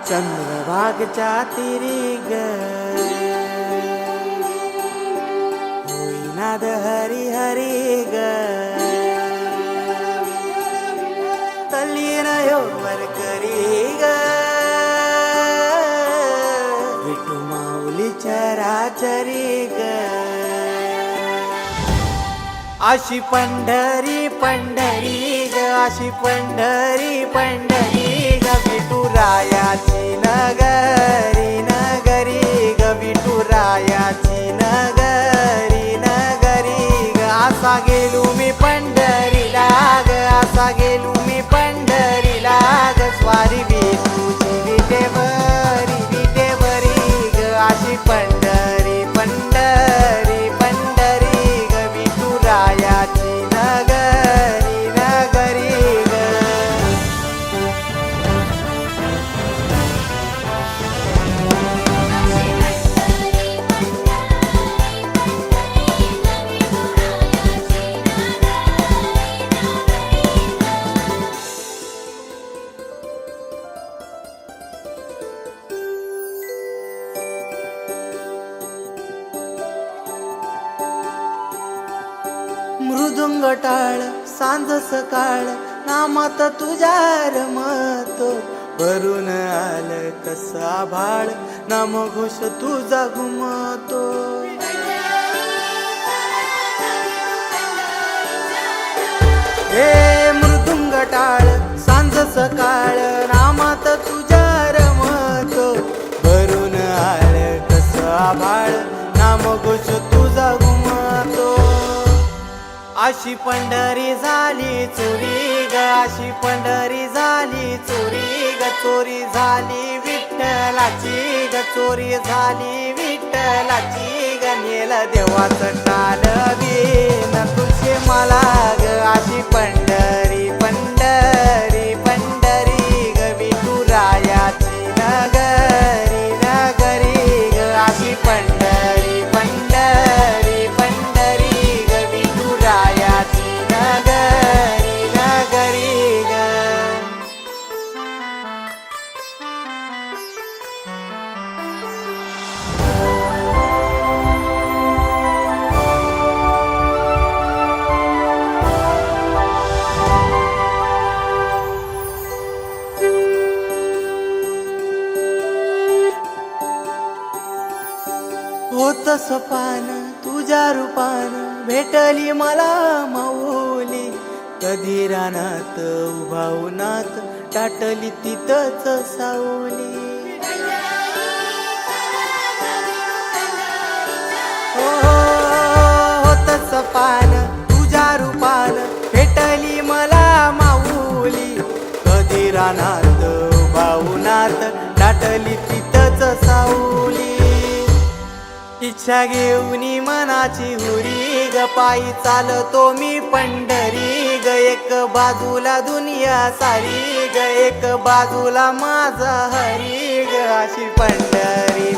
चंद्रभागच्या तिरी ग होईनाद हरी हरी ग तल्लीन यो वरकरी ग विठू माऊली चराचरी ग अशी पंढरी पंढरी ग अशी पंढरी पंढरी ग विठुरायाची नगरी नगरी ग विठुरायाची नगरी नगरी ग असा गेलो मी पंढरीला ग असा गेलो मी पंढरीला ग स्वारी विठूची विटेवरी ग अशी पंढरी पंढरी पंढरी ग विठुरायाची नगरी नगरी ग मृदुंग टाळ सांज सकाळ नामात तुझ्या रमतो भरून आलं कसा भाळ नामघोष तुझा घुमतो हे मृदुंग टाळ सांज सकाळ नामात तुझ्या रमतो भरून आलं कसा भाळ नामघोष तुझा घुमतो अशी पंढरी झाली चोरी ग अशी पंढरी झाली चोरी ग चोरी झाली विठ्ठलाची ग चोरी झाली विठ्ठलाची ग नेल देवाचं टाल बिन तुझे मला ग अशी पंढरी पंढरी पंढरी ग विठुरायाची नगरी नगरी ग अशी पंढरी पंढरी पंढरी ग विठुरायाची नगरी नगरी ग होतस पान तुझ्या रूपान भेटली मला माऊली कधी रानात उभा उन्हात टाटली तिथंच सावली होतस पान तुझ्या रूपान भेटली मला माऊली कधी रानात उभा उन्हात टाटली तिथंच सावली इच्छा घेऊन मनाची हुरी ग पायी चालतो मी पंढरी ग एक बाजूला दुनिया सारी ग एक बाजूला माझा हरी ग अशी पंढरी